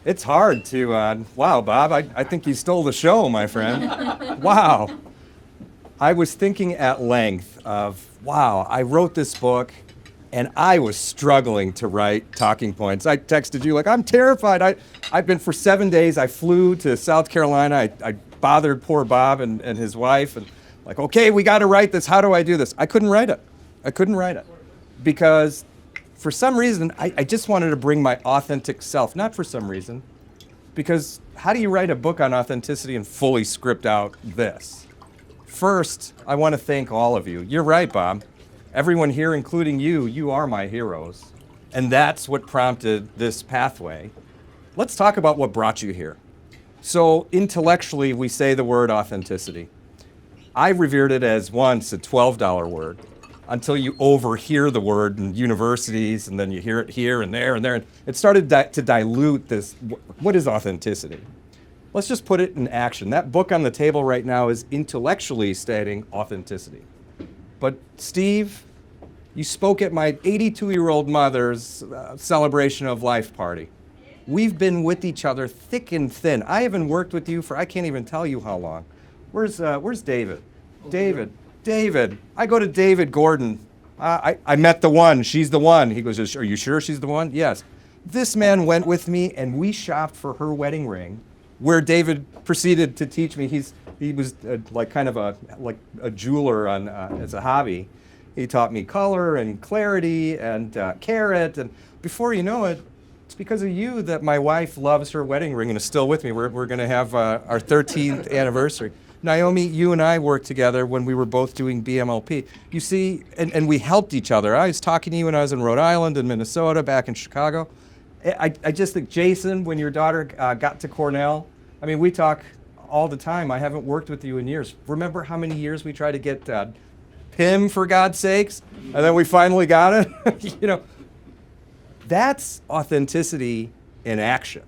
It's hard to, wow, Bob, I think you stole the show, my friend. Wow. I was thinking at length of, wow, I wrote this book and I was struggling to write talking points. I texted you like, I'm terrified. I've been for 7 days. I flew to South Carolina. I bothered poor Bob and his wife and like, okay, we got to write this. How do I do this? I couldn't write it. I couldn't write it because for some reason, I just wanted to bring my authentic self. Not for some reason, because how do you write a book on authenticity and fully script out this? First, I want to thank all of you. You're right, Bob. Everyone here, including you, you are my heroes. And that's what prompted this pathway. Let's talk about what brought you here. So intellectually, we say the word authenticity. I revered it as once a $12 word until you overhear the word in universities and then you hear it here and there and there. And it started to dilute this, what is authenticity? Let's just put it in action. That book on the table right now is intellectually stating authenticity. But Steve, you spoke at my 82-year-old mother's celebration of life party. We've been with each other thick and thin. I haven't worked with you for I can't even tell you how long. Where's David? David. I go to David Gordon. I met the one. She's the one. He goes, are you sure she's the one? Yes. This man went with me and we shopped for her wedding ring, where David proceeded to teach me. He was like kind of a jeweler on as a hobby. He taught me color and clarity and carat. And before you know it, it's because of you that my wife loves her wedding ring and is still with me. We're going to have our 13th anniversary. Naomi, you and I worked together when we were both doing BMLP. You see, and we helped each other. I was talking to you when I was in Rhode Island and Minnesota, back in Chicago. I just think, Jason, when your daughter got to Cornell, I mean, we talk all the time. I haven't worked with you in years. Remember how many years we tried to get PIM, for God's sakes? And then we finally got it? You know, that's authenticity in action.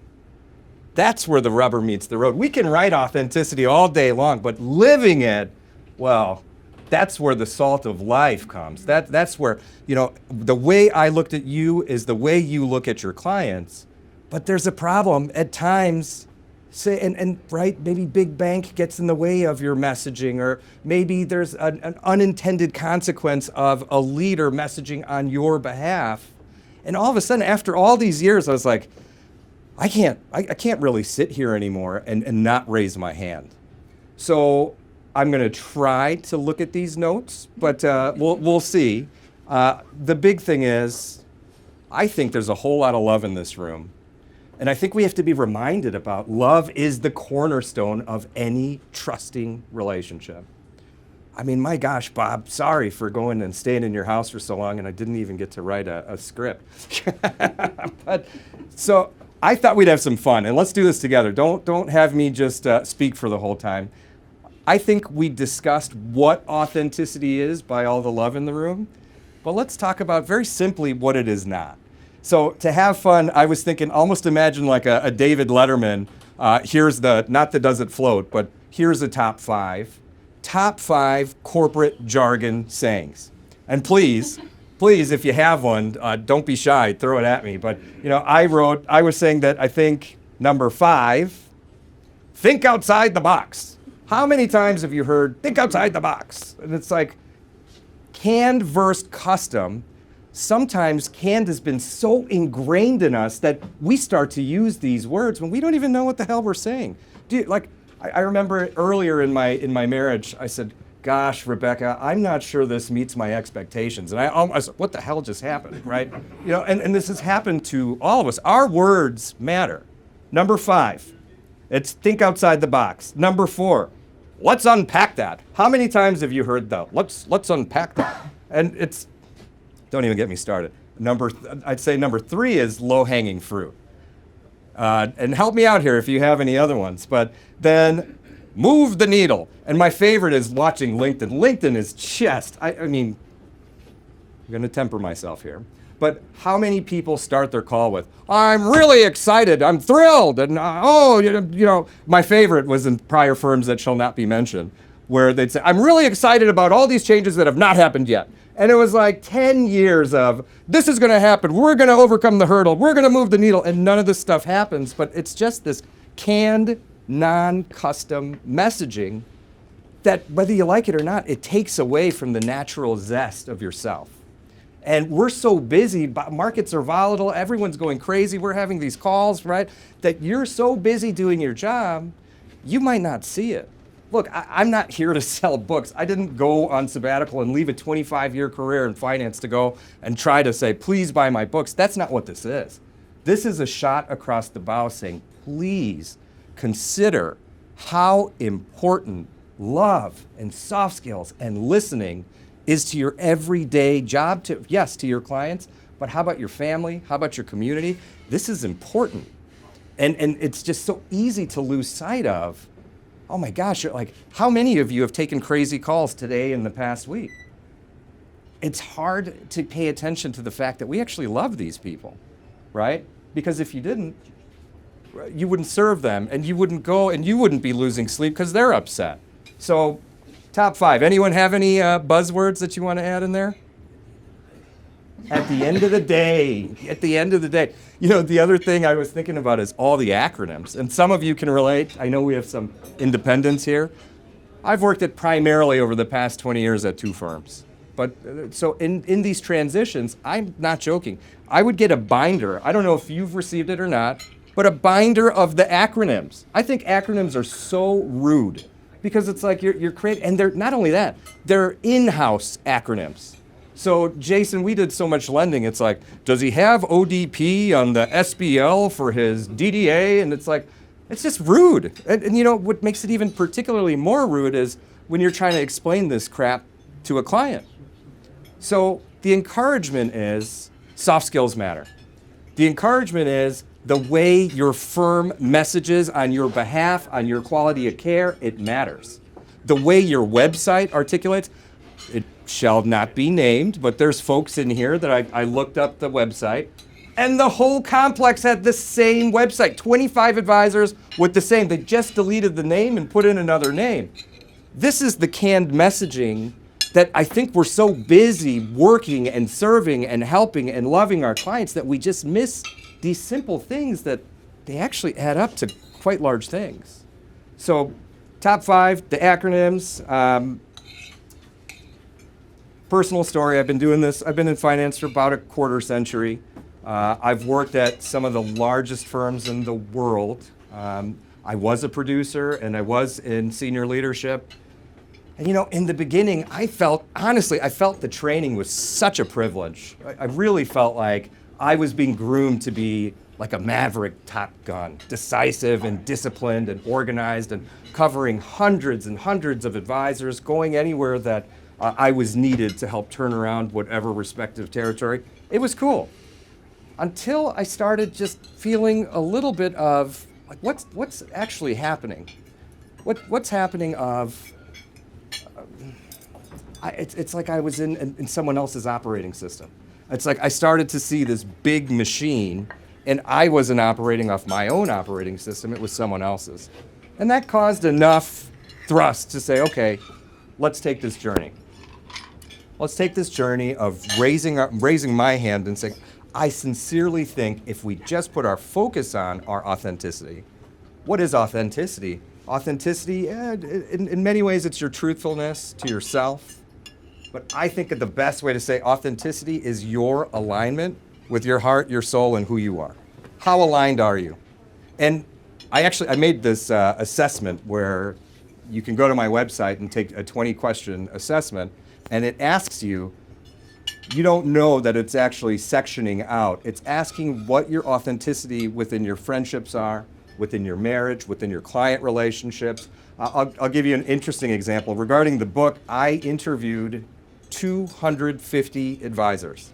That's where the rubber meets the road. We can write authenticity all day long, but living it, well, that's where the salt of life comes. That's where, you know, the way I looked at you is the way you look at your clients. But there's a problem at times, say, and right, maybe big bank gets in the way of your messaging, or maybe there's an unintended consequence of a leader messaging on your behalf. And all of a sudden, after all these years, I was like, I can't really sit here anymore and not raise my hand. So I'm going to try to look at these notes, but we'll see. The big thing is, I think there's a whole lot of love in this room. And I think we have to be reminded about love is the cornerstone of any trusting relationship. I mean, my gosh, Bob, sorry for going and staying in your house for so long and I didn't even get to write a script. But so I thought we'd have some fun, and let's do this together. Don't have me just speak for the whole time. I think we discussed what authenticity is by all the love in the room, but let's talk about very simply what it is not. So to have fun, I was thinking, almost imagine like a David Letterman. Here's not the Does It Float, but here's the top five corporate jargon sayings. And please, if you have one, don't be shy, throw it at me. But, you know, I was saying that I think number 5, think outside the box. How many times have you heard, think outside the box? And it's like, canned versus custom. Sometimes canned has been so ingrained in us that we start to use these words when we don't even know what the hell we're saying. I remember earlier in my marriage, I said, gosh, Rebecca, I'm not sure this meets my expectations. And I was like, what the hell just happened, right? You know, and this has happened to all of us. Our words matter. Number 5, it's think outside the box. Number 4, let's unpack that. How many times have you heard that? Let's unpack that. And it's, don't even get me started. I'd say number 3 is low-hanging fruit. And help me out here if you have any other ones. But then move the needle. And my favorite is watching LinkedIn. LinkedIn is just, I mean, I'm going to temper myself here. But how many people start their call with, I'm really excited, I'm thrilled, and you know, my favorite was in prior firms that shall not be mentioned. where they'd say, I'm really excited about all these changes that have not happened yet. And it was like 10 years of, this is going to happen. We're going to overcome the hurdle. We're going to move the needle. And none of this stuff happens. But it's just this canned, non-custom messaging that, whether you like it or not, it takes away from the natural zest of yourself. And we're so busy, markets are volatile, everyone's going crazy, we're having these calls, right? That you're so busy doing your job, you might not see it. Look, I'm not here to sell books. I didn't go on sabbatical and leave a 25-year career in finance to go and try to say, please buy my books. That's not what this is. This is a shot across the bow saying, please consider how important love and soft skills and listening is to your everyday job, to your clients, but how about your family? How about your community? This is important. And it's just so easy to lose sight of. Oh my gosh, like, how many of you have taken crazy calls today in the past week? It's hard to pay attention to the fact that we actually love these people, right? Because if you didn't, you wouldn't serve them, and you wouldn't go, and you wouldn't be losing sleep because they're upset. So, top 5. Anyone have any buzzwords that you want to add in there? At the end of the day, You know, the other thing I was thinking about is all the acronyms. And some of you can relate. I know we have some independents here. I've worked at primarily over the past 20 years at 2 firms. But so in these transitions, I'm not joking. I would get a binder. I don't know if you've received it or not, but a binder of the acronyms. I think acronyms are so rude because it's like you're creating, and they're not only that, they're in-house acronyms. So Jason, we did so much lending, it's like, does he have ODP on the SBL for his DDA? And it's like, it's just rude. And you know, what makes it even particularly more rude is when you're trying to explain this crap to a client. So the encouragement is soft skills matter. The encouragement is the way your firm messages on your behalf, on your quality of care, it matters. The way your website articulates, it shall not be named, but there's folks in here that I looked up the website, and the whole complex had the same website, 25 advisors with the same. They just deleted the name and put in another name. This is the canned messaging that I think we're so busy working and serving and helping and loving our clients that we just miss these simple things that they actually add up to quite large things. So top 5, the acronyms. Personal story, I've been doing this, I've been in finance for about a quarter century. I've worked at some of the largest firms in the world. I was a producer and I was in senior leadership. And you know, in the beginning, I felt the training was such a privilege. I really felt like I was being groomed to be like a maverick Top Gun, decisive and disciplined and organized and covering hundreds and hundreds of advisors, going anywhere that I was needed to help turn around whatever respective territory. It was cool. Until I started just feeling a little bit of, like, what's actually happening? What's happening of, it's like I was in someone else's operating system. It's like I started to see this big machine, and I wasn't operating off my own operating system, it was someone else's. And that caused enough thrust to say, okay, let's take this journey. Let's take this journey of raising my hand and saying, I sincerely think if we just put our focus on our authenticity. What is authenticity? Authenticity, in many ways, it's your truthfulness to yourself. But I think that the best way to say authenticity is your alignment with your heart, your soul, and who you are. How aligned are you? And I made this assessment where you can go to my website and take a 20-question assessment, and it asks you don't know that it's actually sectioning out. It's asking what your authenticity within your friendships are, within your marriage, within your client relationships. I'll give you an interesting example. Regarding the book, I interviewed 250 advisors.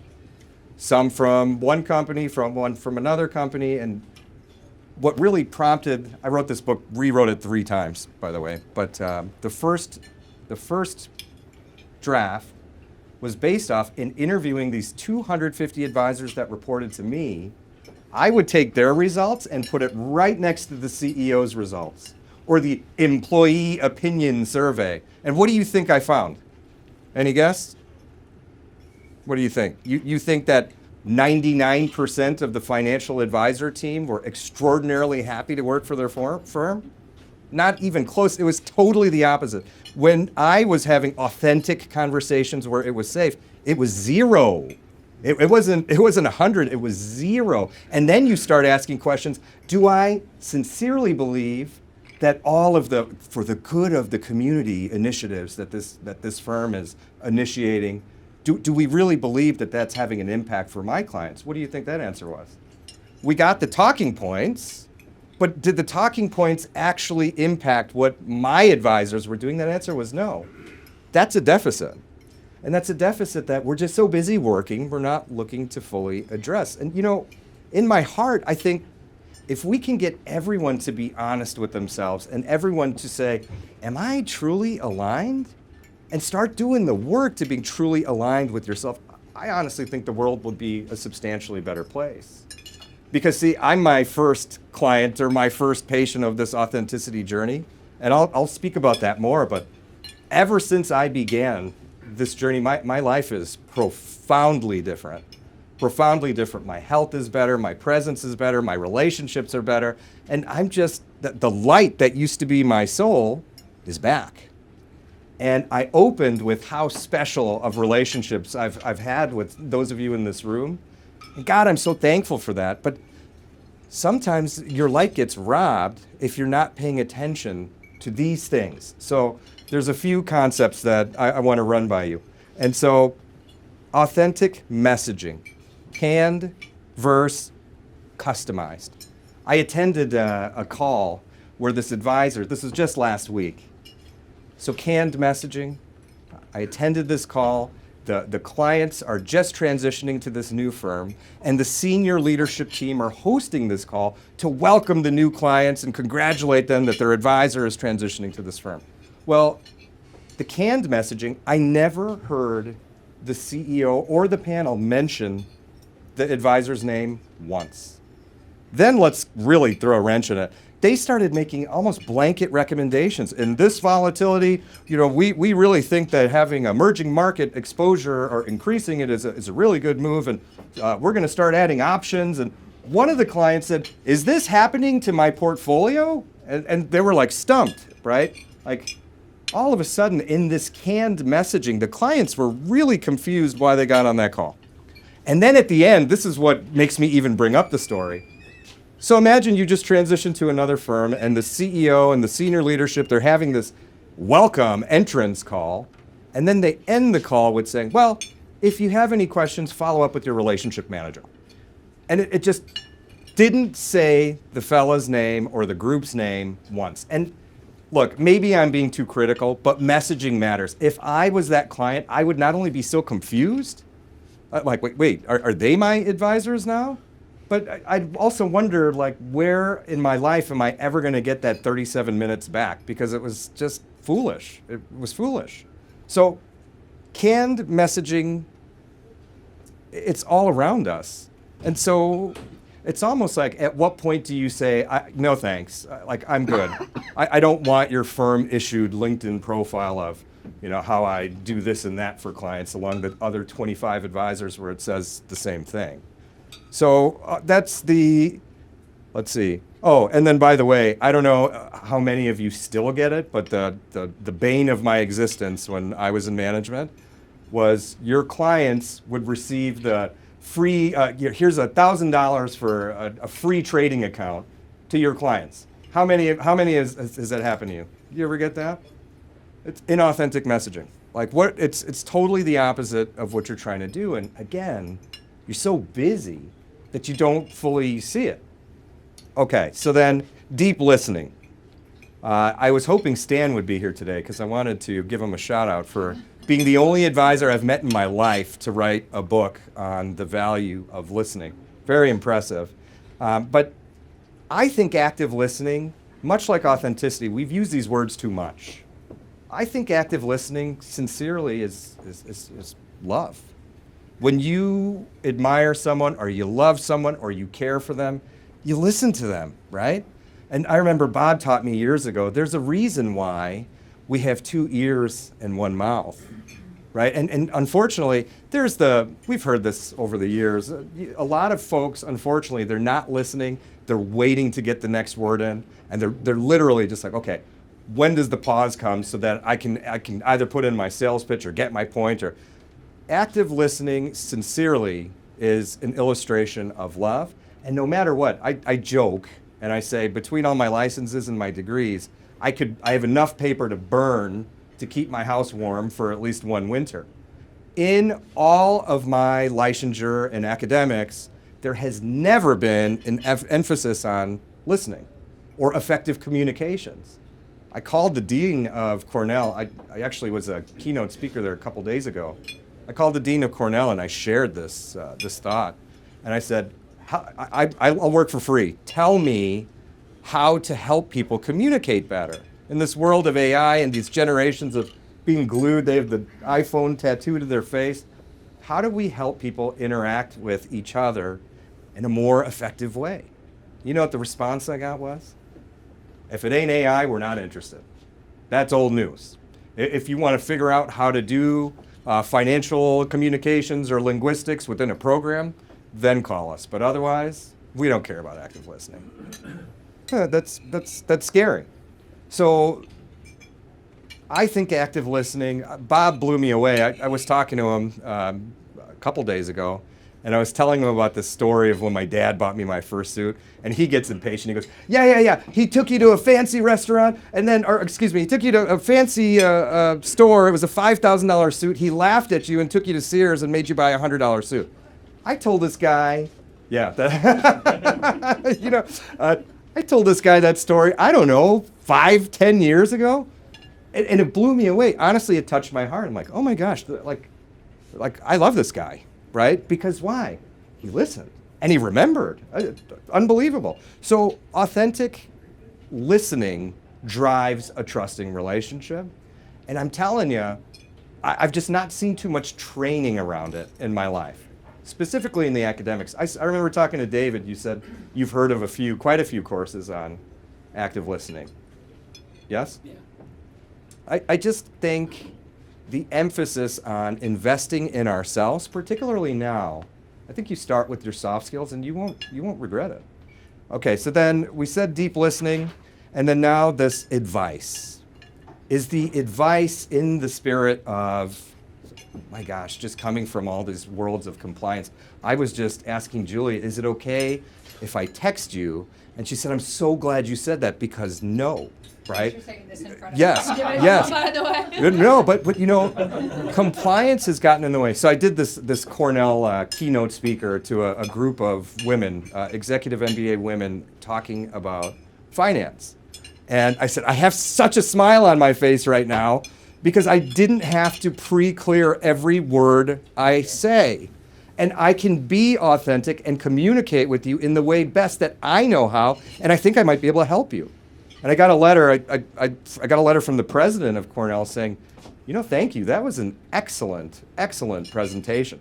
Some from one company, from another company, and what really prompted, I wrote this book, rewrote it 3 times, by the way, but the first draft was based off in interviewing these 250 advisors that reported to me. I would take their results and put it right next to the CEO's results. or the employee opinion survey. And what do you think I found? Any guess? What do you think? You think that 99% of the financial advisor team were extraordinarily happy to work for their firm? Not even close. It was totally the opposite. When I was having authentic conversations where it was safe, it was zero. It wasn't 100, it was zero. And then you start asking questions, do I sincerely believe that all of the, for the good of the community initiatives that this firm is initiating, do we really believe that that's having an impact for my clients? What do you think that answer was? We got the talking points, but did the talking points actually impact what my advisors were doing? That answer was no. That's a deficit. And that's a deficit that we're just so busy working, we're not looking to fully address. And in my heart, I think if we can get everyone to be honest with themselves and everyone to say, am I truly aligned? And start doing the work to being truly aligned with yourself, I honestly think the world would be a substantially better place. Because see, I'm my first client or my first patient of this authenticity journey, and I'll speak about that more, but ever since I began this journey, my life is profoundly different. Profoundly different. My health is better, my presence is better, my relationships are better, and I'm just, the light that used to be my soul is back. And I opened with how special of relationships I've had with those of you in this room. And God, I'm so thankful for that. But sometimes your light gets robbed if you're not paying attention to these things. So there's a few concepts that I want to run by you. And so authentic messaging, canned versus customized. I attended a call where this advisor, this was just last week. So canned messaging, I attended this call. The clients are just transitioning to this new firm, and the senior leadership team are hosting this call to welcome the new clients and congratulate them that their advisor is transitioning to this firm. Well, the canned messaging, I never heard the CEO or the panel mention the advisor's name once. Then let's really throw a wrench in it. They started making almost blanket recommendations. In this volatility, we really think that having emerging market exposure or increasing it is a really good move, and we're going to start adding options. And one of the clients said, is this happening to my portfolio? And they were like stumped, right? Like all of a sudden in this canned messaging, the clients were really confused why they got on that call. And then at the end, this is what makes me even bring up the story. So imagine you just transitioned to another firm and the CEO and the senior leadership, they're having this welcome entrance call, and then they end the call with saying, well, if you have any questions, follow up with your relationship manager. And it just didn't say the fella's name or the group's name once. And look, maybe I'm being too critical, but messaging matters. If I was that client, I would not only be so confused, like, wait, are they my advisors now? But I'd also wonder, like, where in my life am I ever going to get that 37 minutes back? Because it was just foolish. It was foolish. So canned messaging, it's all around us. And so it's almost like, at what point do you say, no thanks, like, I'm good. I don't want your firm-issued LinkedIn profile of, how I do this and that for clients along the other 25 advisors where it says the same thing. So that's let's see. Oh, and then by the way, I don't know how many of you still get it, but the bane of my existence when I was in management was your clients would receive the free, here's $1,000 for a free trading account to your clients. How many has that happened to you? You ever get that? It's inauthentic messaging. Like it's totally the opposite of what you're trying to do. And again, you're so busy that you don't fully see it. Okay, so then deep listening. I was hoping Stan would be here today because I wanted to give him a shout out for being the only advisor I've met in my life to write a book on the value of listening. Very impressive. But I think active listening, much like authenticity, we've used these words too much. I think active listening, sincerely, is love. When you admire someone or you love someone or you care for them, you listen to them, right? And I remember Bob taught me years ago, there's a reason why we have 2 ears and 1 mouth, right? And unfortunately, we've heard this over the years. A lot of folks, unfortunately, they're not listening. They're waiting to get the next word in. And they're literally just like, okay, when does the pause come so that I can either put in my sales pitch or get my point? Or active listening, sincerely, is an illustration of love. And no matter what, I joke and I say, between all my licenses and my degrees, I have enough paper to burn to keep my house warm for at least 1 winter. In all of my licensure and academics, there has never been an emphasis on listening or effective communications. I called the dean of Cornell. I actually was a keynote speaker there a couple days ago. I called the dean of Cornell and I shared this thought. And I said, I'll work for free. Tell me how to help people communicate better. In this world of AI and these generations of being glued, they have the iPhone tattooed to their face. How do we help people interact with each other in a more effective way? You know what the response I got was? If it ain't AI, we're not interested. That's old news. If you want to figure out how to do financial communications or linguistics within a program, then call us. But otherwise, we don't care about active listening. That's scary. So I think active listening, Bob blew me away. I was talking to him a couple days ago, and I was telling him about this story of when my dad bought me my first suit, and he gets impatient. He goes, yeah. He took you to a fancy restaurant, he took you to a fancy store. It was a $5,000 suit. He laughed at you and took you to Sears and made you buy a $100 suit. I told this guy, I told this guy that story, I don't know, 5-10 years ago, and it blew me away. Honestly, it touched my heart. I'm like, oh my gosh, like I love this guy, right? Because why? He listened and he remembered. Unbelievable. So authentic listening drives a trusting relationship. And I'm telling you, I've just not seen too much training around it in my life, specifically in the academics. I remember talking to David. You said you've heard of quite a few courses on active listening. Yes? Yeah. I just think the emphasis on investing in ourselves, particularly now, I think you start with your soft skills and you won't regret it. Okay, so then we said deep listening, and then now this advice. Is the advice in the spirit of, my gosh, just coming from all these worlds of compliance? I was just asking Julia, is it okay if I text you? And she said, I'm so glad you said that, because no, right? You're saying this in front of Yes, us. yes. By the way. No, but compliance has gotten in the way. So I did this Cornell keynote speaker to a group of women, executive MBA women, talking about finance. And I said, I have such a smile on my face right now because I didn't have to pre-clear every word I say. And I can be authentic and communicate with you in the way best that I know how, and I think I might be able to help you. And I got a letter, I got a letter from the president of Cornell saying, thank you, that was an excellent, excellent presentation.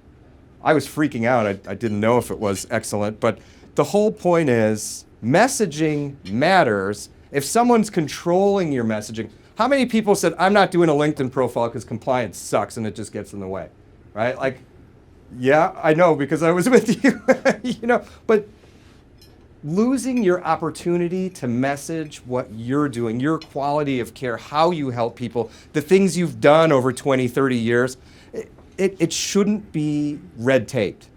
I was freaking out, I didn't know if it was excellent, but the whole point is messaging matters. If someone's controlling your messaging, how many people said, I'm not doing a LinkedIn profile because compliance sucks and it just gets in the way, right? Like, yeah, I know because I was with you, but losing your opportunity to message what you're doing, your quality of care, how you help people, the things you've done over 20, 30 years, it shouldn't be red taped.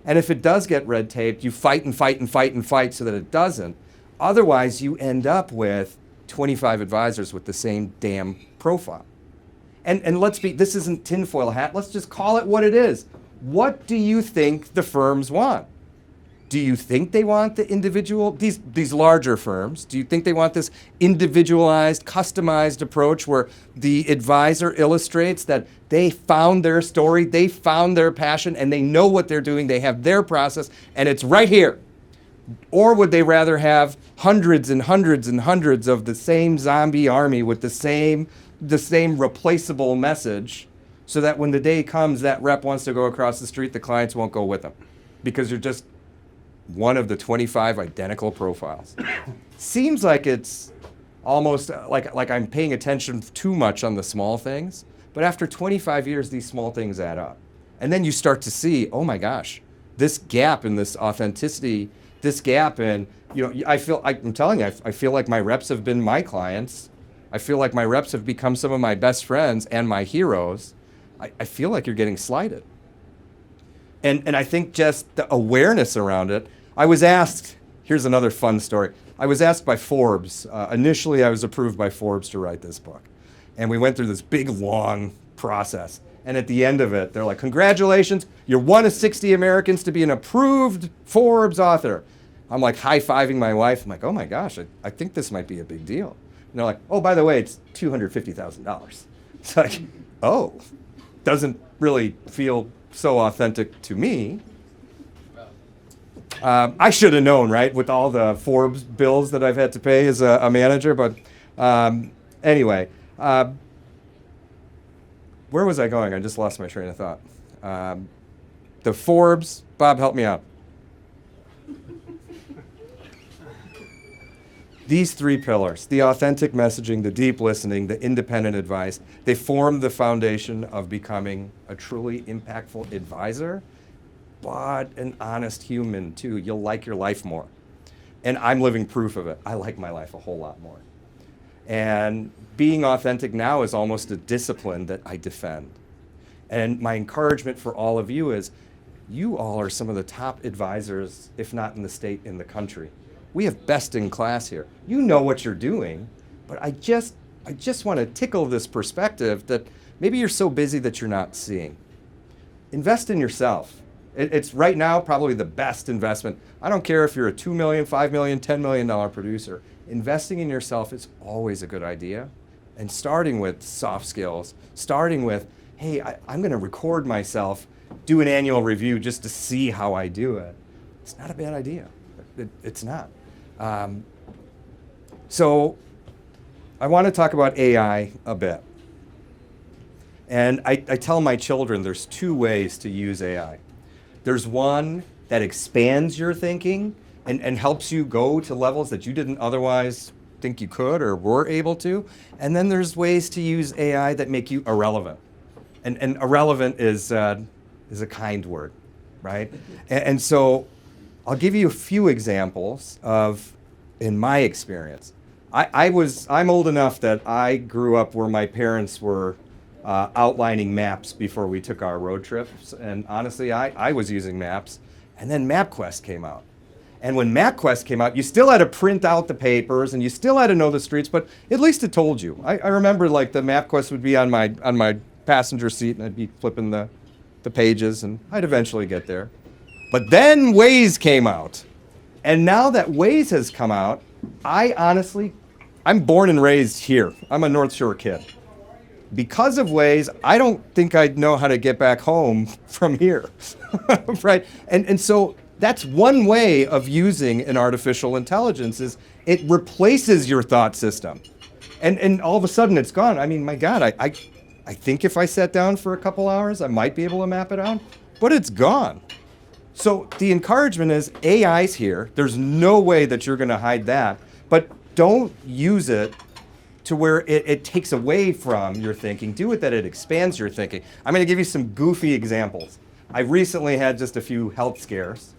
And if it does get red taped, you fight and fight and fight and fight so that it doesn't. Otherwise, you end up with 25 advisors with the same damn profile. And this isn't tinfoil hat, let's just call it what it is. What do you think the firms want? Do you think they want the individual, these larger firms, do you think they want this individualized, customized approach where the advisor illustrates that they found their story, they found their passion, and they know what they're doing, they have their process, and it's right here? Or would they rather have hundreds and hundreds and hundreds of the same zombie army with the same replaceable message, so that when the day comes that rep wants to go across the street, the clients won't go with them because you're just one of the 25 identical profiles. Seems like it's almost like I'm paying attention too much on the small things, but after 25 years, these small things add up. And then you start to see, oh my gosh, this gap in this authenticity, this gap in, I'm telling you, I feel like my reps have been my clients. I feel like my reps have become some of my best friends and my heroes. I feel like you're getting slighted. And I think just the awareness around it, I was asked, here's another fun story. I was asked by Forbes, initially I was approved by Forbes to write this book. And we went through this big, long process. And at the end of it, they're like, congratulations, you're one of 60 Americans to be an approved Forbes author. I'm like high-fiving my wife. I'm like, oh my gosh, I think this might be a big deal. And they're like, oh, by the way, it's $250,000. It's like, oh, doesn't really feel so authentic to me. I should have known, right, with all the Forbes bills that I've had to pay as a manager. But anyway, where was I going? I just lost my train of thought. The Forbes, Bob, help me out. These three pillars, the authentic messaging, the deep listening, the independent advice, they form the foundation of becoming a truly impactful advisor, but an honest human too. You'll like your life more. And I'm living proof of it. I like my life a whole lot more. And being authentic now is almost a discipline that I defend. And my encouragement for all of you is, you all are some of the top advisors, if not in the state, in the country. We have best in class here. You know what you're doing, but I just want to tickle this perspective that maybe you're so busy that you're not seeing. Invest in yourself. It's right now probably the best investment. I don't care if you're a $2 million, $5 million, $10 million producer. Investing in yourself is always a good idea. And starting with soft skills, starting with, hey, I'm going to record myself, do an annual review just to see how I do it. It's not a bad idea. It's not. So I want to talk about AI a bit. And I tell my children there's two ways to use AI. There's one that expands your thinking and helps you go to levels that you didn't otherwise think you could or were able to. And then there's ways to use AI that make you irrelevant. And irrelevant is a kind word, right? And so I'll give you a few examples of, in my experience. I'm old enough that I grew up where my parents were outlining maps before we took our road trips. And honestly, I was using maps. And then MapQuest came out. And when MapQuest came out, you still had to print out the papers and you still had to know the streets, but at least it told you. I remember like the MapQuest would be on my passenger seat and I'd be flipping the pages and I'd eventually get there. But then Waze came out. And now that Waze has come out, I'm born and raised here. I'm a North Shore kid. Because of Waze, I don't think I'd know how to get back home from here, right? And so that's one way of using an artificial intelligence is it replaces your thought system. And all of a sudden it's gone. I mean, my God, I think if I sat down for a couple hours, I might be able to map it out, but it's gone. So the encouragement is AI's here. There's no way that you're going to hide that, but don't use it to where it takes away from your thinking. Do it that it expands your thinking. I'm going to give you some goofy examples. I recently had just a few health scares,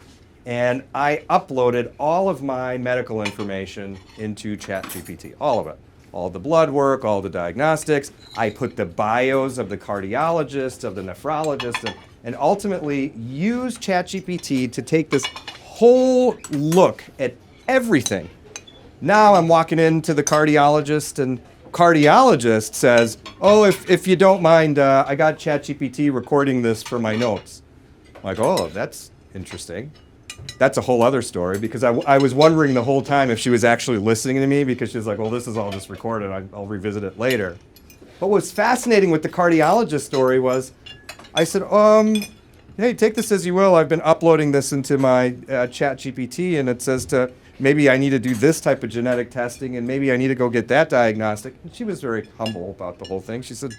and I uploaded all of my medical information into ChatGPT, all of it. All the blood work, all the diagnostics. I put the bios of the cardiologist, of the nephrologist, and ultimately use ChatGPT to take this whole look at everything. Now I'm walking into the cardiologist and cardiologist says, oh, if you don't mind, I got ChatGPT recording this for my notes. I'm like, oh, that's interesting. That's a whole other story because I was wondering the whole time if she was actually listening to me because she was like, well, this is all just recorded. I'll revisit it later. But what's fascinating with the cardiologist story was I said, hey, take this as you will. I've been uploading this into my ChatGPT and it says to maybe I need to do this type of genetic testing and maybe I need to go get that diagnostic. And she was very humble about the whole thing. She said,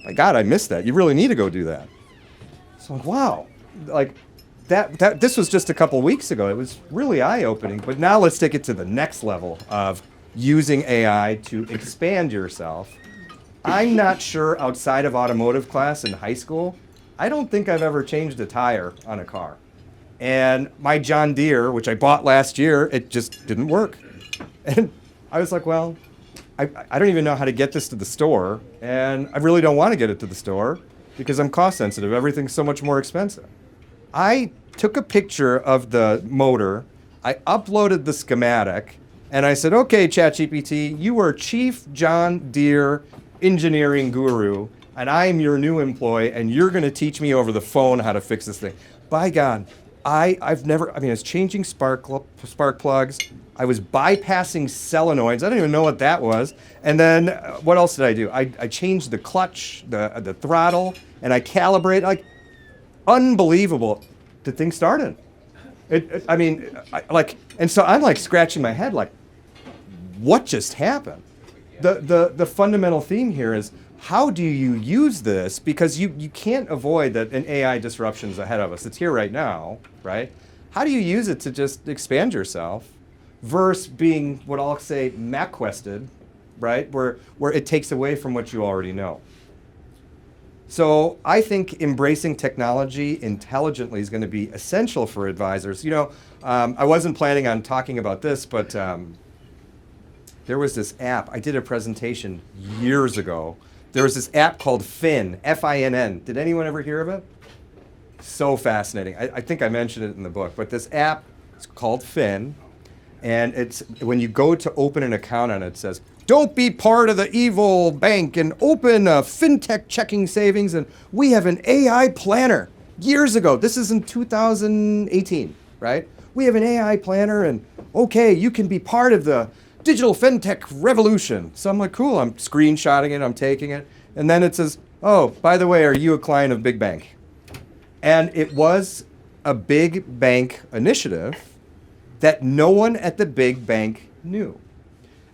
my God, I missed that. You really need to go do that. So I'm like, wow. Like, this was just a couple weeks ago. It was really eye-opening. But now let's take it to the next level of using AI to expand yourself. I'm not sure outside of automotive class in high school, I don't think I've ever changed a tire on a car. And my John Deere, which I bought last year, it just didn't work. And I was like, well, I don't even know how to get this to the store, and I really don't want to get it to the store because I'm cost sensitive. Everything's so much more expensive. I took a picture of the motor, I uploaded the schematic, and I said, okay, ChatGPT, you are Chief John Deere engineering guru, and I am your new employee, and you're going to teach me over the phone how to fix this thing. By God, I was changing spark plugs. I was bypassing solenoids. I don't even know what that was. And then what else did I do? I changed the clutch, the throttle, and I calibrated. Like, unbelievable. The thing started. And so I'm like scratching my head, like, what just happened? The fundamental theme here is, how do you use this? Because you can't avoid that an AI disruption is ahead of us. It's here right now, right? How do you use it to just expand yourself versus being what I'll say MapQuested, right? Where it takes away from what you already know. So I think embracing technology intelligently is going to be essential for advisors. You know, I wasn't planning on talking about this, but there was this app. I did a presentation years ago. There was this app called Finn, F-I-N-N. Did anyone ever hear of it? So fascinating. I think I mentioned it in the book, but this app is called Finn, and it's when you go to open an account on it, it says, don't be part of the evil bank and open a fintech checking savings, and we have an AI planner. Years ago, this is in 2018, right? We have an AI planner, and okay, you can be part of the digital fintech revolution. So I'm like, cool, I'm screenshotting it, I'm taking it. And then it says, oh, by the way, are you a client of Big Bank? And it was a big bank initiative that no one at the big bank knew.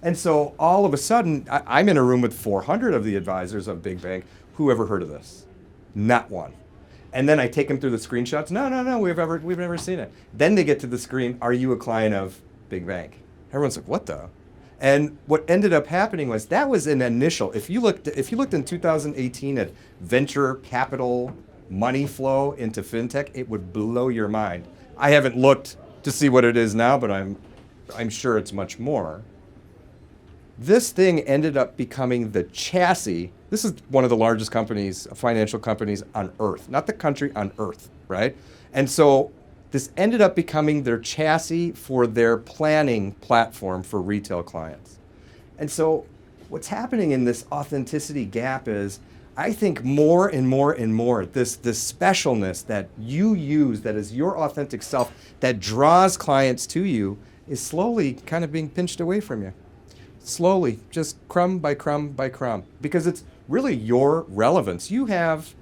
And so all of a sudden, I'm in a room with 400 of the advisors of Big Bank. Who ever heard of this? Not one. And then I take them through the screenshots. No, we've never seen it. Then they get to the screen, are you a client of Big Bank? Everyone's like, what the? And what ended up happening was that was an initial. If you looked in 2018 at venture capital money flow into fintech, it would blow your mind. I haven't looked to see what it is now, but I'm sure it's much more. This thing ended up becoming the chassis. This is one of the largest companies, financial companies on earth, not the country, on earth, right? And so this ended up becoming their chassis for their planning platform for retail clients. And so what's happening in this authenticity gap is, I think more and more and more, this specialness that you use, that is your authentic self, that draws clients to you, is slowly kind of being pinched away from you. Slowly, just crumb by crumb by crumb, because it's really your relevance. You have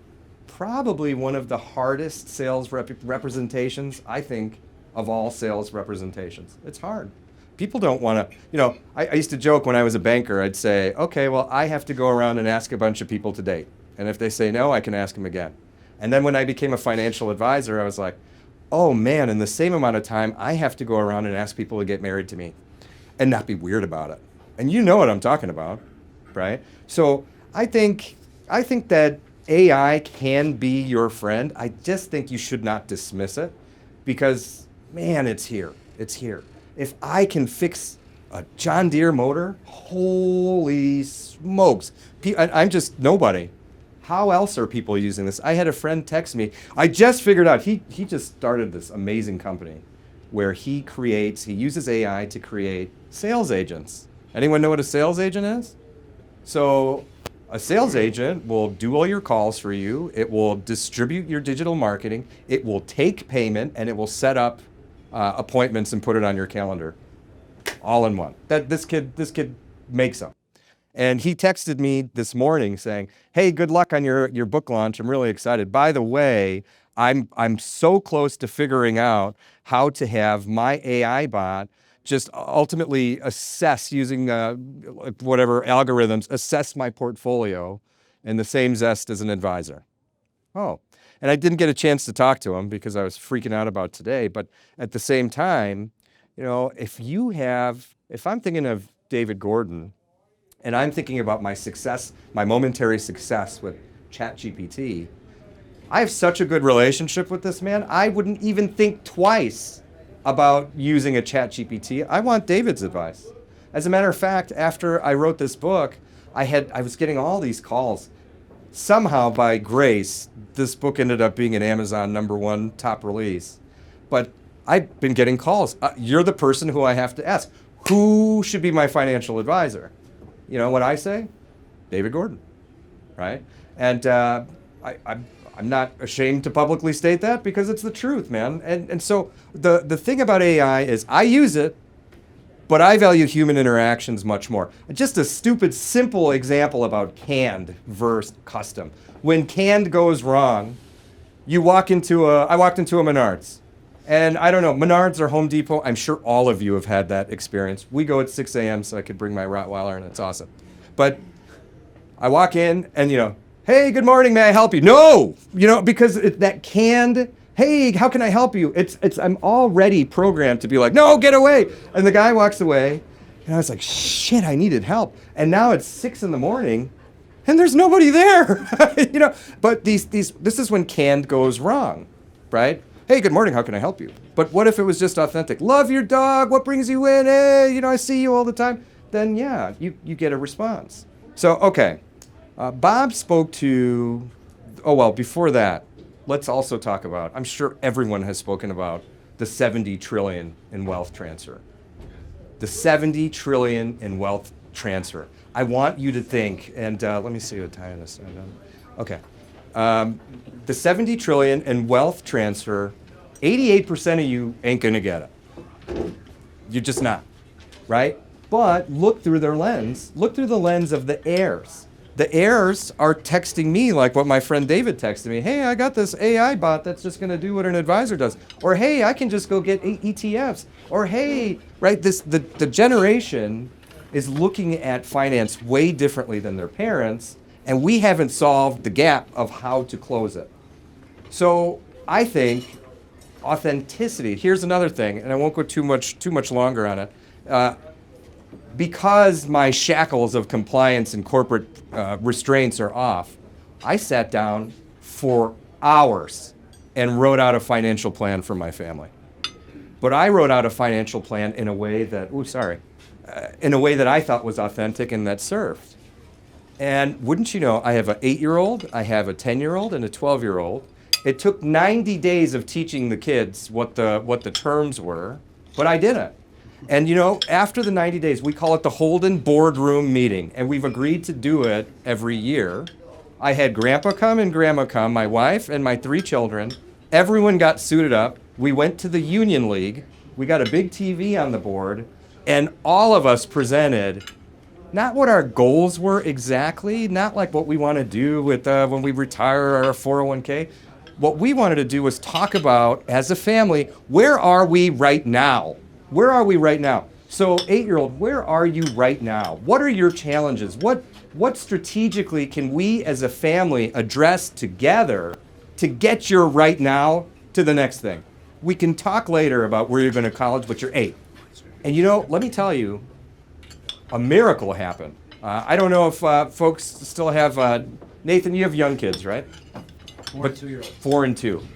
probably one of the hardest sales representations, I think, of all sales representations. It's hard. People don't want to, I used to joke when I was a banker, I'd say, okay, well, I have to go around and ask a bunch of people to date. And if they say no, I can ask them again. And then when I became a financial advisor, I was like, oh man, in the same amount of time, I have to go around and ask people to get married to me and not be weird about it. And you know what I'm talking about, right? So I think that AI can be your friend. I just think you should not dismiss it because, man, it's here. It's here. If I can fix a John Deere motor, holy smokes. I'm just nobody. How else are people using this? I had a friend text me. I just figured out, he just started this amazing company where he uses AI to create sales agents. Anyone know what a sales agent is? So a sales agent will do all your calls for you. It will distribute your digital marketing. It will take payment, and it will set up appointments and put it on your calendar, all in one. This kid makes them. And he texted me this morning saying, "Hey, good luck on your book launch. I'm really excited. By the way, I'm so close to figuring out how to have my AI bot just ultimately assess using whatever algorithms, assess my portfolio in the same zest as an advisor." Oh, And I didn't get a chance to talk to him because I was freaking out about today. But at the same time, if I'm thinking of David Gordon and I'm thinking about my success, my momentary success with ChatGPT, I have such a good relationship with this man, I wouldn't even think twice about using a ChatGPT. I want David's advice. As a matter of fact, after I wrote this book, I was getting all these calls. Somehow, by grace, this book ended up being an Amazon #1 top release. But I've been getting calls. You're the person who I have to ask. Who should be my financial advisor? You know what I say? David Gordon, right? And I'm not ashamed to publicly state that because it's the truth, man. And so the thing about AI is I use it, but I value human interactions much more. Just a stupid, simple example about canned versus custom. When canned goes wrong, I walked into a Menards. And I don't know, Menards or Home Depot, I'm sure all of you have had that experience. We go at 6 a.m. so I could bring my Rottweiler, and it's awesome. But I walk in and, hey, good morning, may I help you? No, because that canned, hey, how can I help you? I'm already programmed to be like, no, get away. And the guy walks away, and I was like, shit, I needed help. And now it's 6 a.m, and there's nobody there, But this is when canned goes wrong, right? Hey, good morning, how can I help you? But what if it was just authentic? Love your dog, what brings you in? Hey, I see you all the time. Then yeah, you get a response. So, okay. Bob spoke to, before that, let's also talk about, I'm sure everyone has spoken about the 70 trillion in wealth transfer. The 70 trillion in wealth transfer. I want you to think, and let me see what time this is. Okay. The 70 trillion in wealth transfer, 88% of you ain't gonna get it. You're just not, right? But look through their lens. Look through the lens of the heirs. The heirs are texting me like what my friend David texted me. Hey, I got this AI bot that's just going to do what an advisor does. Or hey, I can just go get ETFs. Or hey, right? The generation is looking at finance way differently than their parents, and we haven't solved the gap of how to close it. So I think authenticity. Here's another thing, and I won't go too much longer on it. Because my shackles of compliance and corporate restraints are off, I sat down for hours and wrote out a financial plan for my family. But I wrote out a financial plan in a way that, in a way that I thought was authentic and that served. And wouldn't you know, I have an 8-year-old, I have a 10-year-old, and a 12-year-old. It took 90 days of teaching the kids what the terms were, but I did it. And after the 90 days, we call it the Holden Boardroom Meeting, and we've agreed to do it every year. I had Grandpa come and Grandma come, my wife and my 3 children. Everyone got suited up. We went to the Union League. We got a big TV on the board, and all of us presented not what our goals were exactly, not like what we want to do with when we retire our 401k. What we wanted to do was talk about, as a family, where are we right now? Where are we right now? So 8-year-old, where are you right now? What are your challenges? What strategically can we as a family address together to get your right now to the next thing? We can talk later about where you're going to college, but you're 8. And let me tell you, a miracle happened. I don't know if folks still have, Nathan, you have young kids, right? 4 and 2-year-olds. 4 and 2.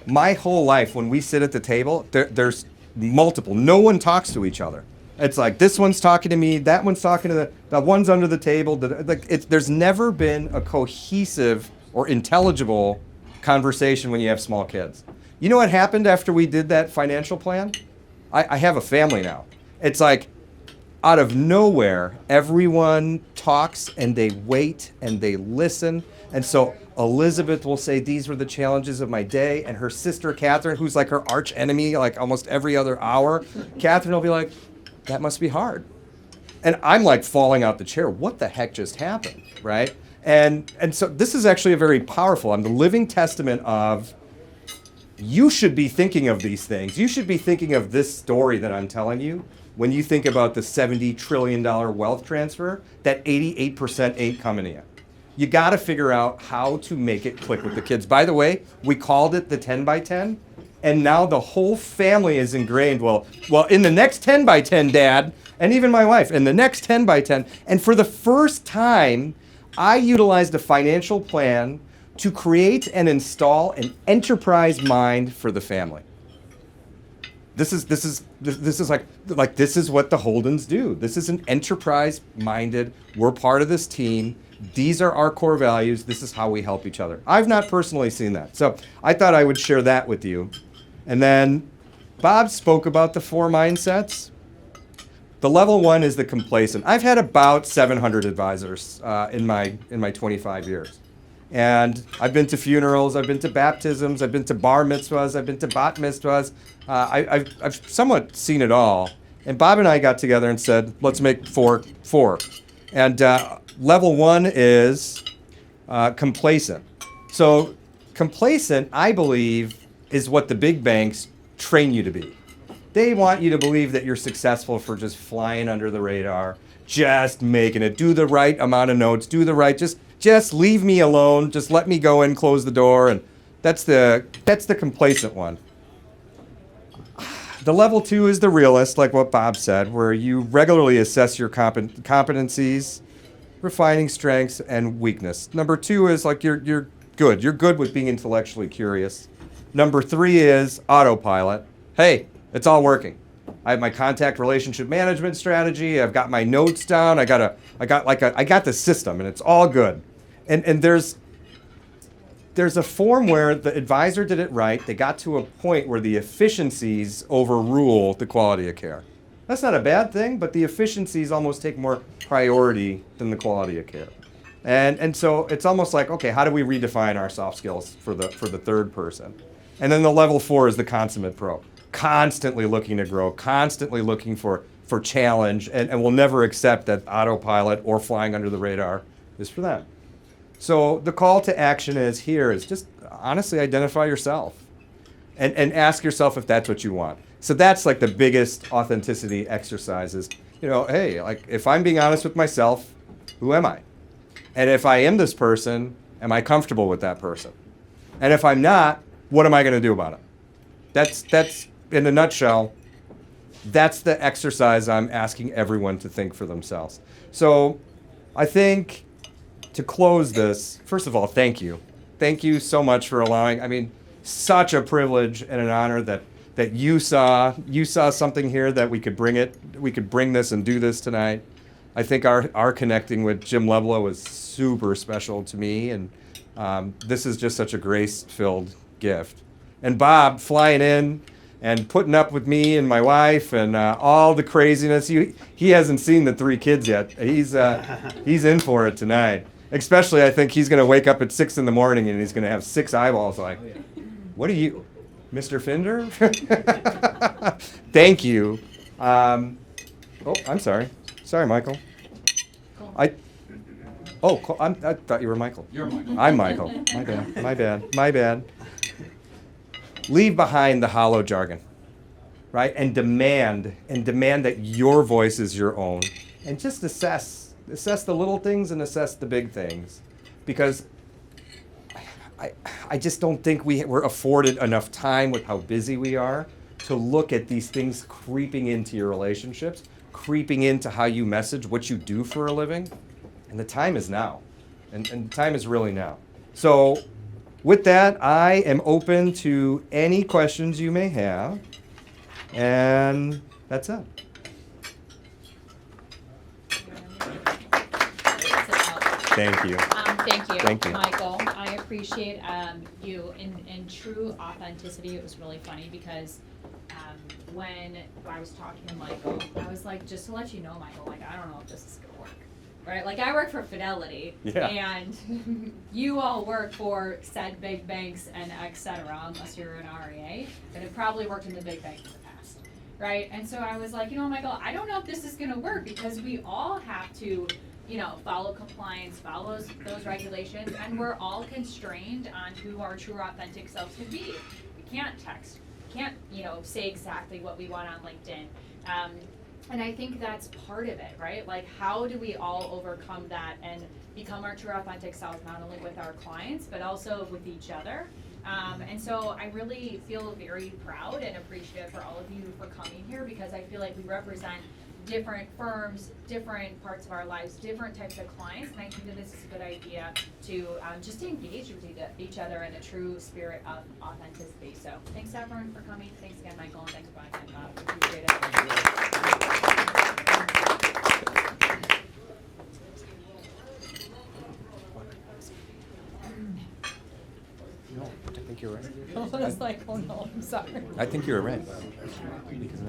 My whole life, when we sit at the table, there's multiple. No one talks to each other. It's like this one's talking to me, that one's talking to the one's under the table. There's never been a cohesive or intelligible conversation when you have small kids. You know what happened after we did that financial plan? I have a family now. It's like out of nowhere, everyone talks and they wait and they listen. And so Elizabeth will say, these were the challenges of my day. And her sister, Catherine, who's like her arch enemy, like almost every other hour, Catherine will be like, that must be hard. And I'm like falling out the chair. What the heck just happened, right? And so this is actually a very powerful, I'm the living testament of, you should be thinking of these things. You should be thinking of this story that I'm telling you when you think about the $70 trillion wealth transfer that 88% ain't coming to you. You got to figure out how to make it click with the kids. By the way, we called it the 10 by 10, and now the whole family is ingrained. Well, in the next 10 by 10, Dad, and even my wife, in the next 10 by 10, and for the first time, I utilized a financial plan to create and install an enterprise mind for the family. This is like this is what the Holdens do. This is an enterprise minded. We're part of this team. These are our core values. This is how we help each other. I've not personally seen that, so I thought I would share that with you. And then Bob spoke about the 4 mindsets. The level 1 is the complacent. I've had about 700 advisors in my 25 years. And I've been to funerals, I've been to baptisms, I've been to bar mitzvahs, I've been to bat mitzvahs. I've somewhat seen it all. And Bob and I got together and said, let's make four. And level 1 is complacent. So complacent, I believe, is what the big banks train you to be. They want you to believe that you're successful for just flying under the radar, just making it, do the right amount of notes, do the right, just leave me alone, just let me go in, close the door, and that's the complacent one. The level 2 is the realist, like what Bob said, where you regularly assess your competencies, refining strengths and weakness. Number 2 is like you're good. You're good with being intellectually curious. Number 3 is autopilot. Hey, it's all working. I have my contact relationship management strategy. I've got my notes down. I got the system, and it's all good. And there's a form where the advisor did it right. They got to a point where the efficiencies overrule the quality of care. That's not a bad thing, but the efficiencies almost take more priority than the quality of care. And so it's almost like, okay, how do we redefine our soft skills for the third person? And then the level 4 is the consummate pro. Constantly looking to grow, constantly looking for challenge, and will never accept that autopilot or flying under the radar is for them. So the call to action is just honestly identify yourself and ask yourself if that's what you want. So that's like the biggest authenticity exercise is, hey, like if I'm being honest with myself, who am I? And if I am this person, am I comfortable with that person? And if I'm not, what am I going to do about it? That's in a nutshell, that's the exercise I'm asking everyone to think for themselves. So I think to close this, first of all, thank you. Thank you so much for allowing, such a privilege and an honor that you saw something here that we could bring this and do this tonight. I think our connecting with Jim Leblow was super special to me, and this is just such a grace-filled gift. And Bob flying in and putting up with me and my wife and all the craziness. He hasn't seen the 3 kids yet. He's in for it tonight. Especially, I think he's going to wake up at 6 in the morning and he's going to have 6 eyeballs like, what are you, Mr. Finder? Thank you. I'm sorry. Sorry, Michael. I thought you were Michael. You're Michael. I'm Michael. My bad. Leave behind the hollow jargon, right? And demand that your voice is your own. And just assess the little things and assess the big things. Because I just don't think we're afforded enough time with how busy we are to look at these things creeping into your relationships, creeping into how you message, what you do for a living. And the time is now. And the time is really now. So with that, I am open to any questions you may have, and that's it. Thank you. Thank you, Michael. I appreciate you in true authenticity. It was really funny because when I was talking to Michael, I was like, just to let you know, Michael, like I don't know if this is gonna work. Right, like I work for Fidelity, and you all work for said big banks and et cetera, unless you're an REA, and it probably worked in the big bank in the past, right? And so I was like, Michael, I don't know if this is going to work because we all have to, follow compliance, follow those regulations, and we're all constrained on who our true authentic selves can be. We can't text, we can't, say exactly what we want on LinkedIn. And I think that's part of it, right? Like, how do we all overcome that and become our true authentic selves, not only with our clients, but also with each other? And so I really feel very proud and appreciative for all of you for coming here, because I feel like we represent different firms, different parts of our lives, different types of clients, and I think that this is a good idea to just to engage with each other in a true spirit of authenticity. So thanks everyone for coming. Thanks again, Michael, and thanks again, Bob. Appreciate it. No, I think you're right. I was like, oh no, I'm sorry. I think you're right. Because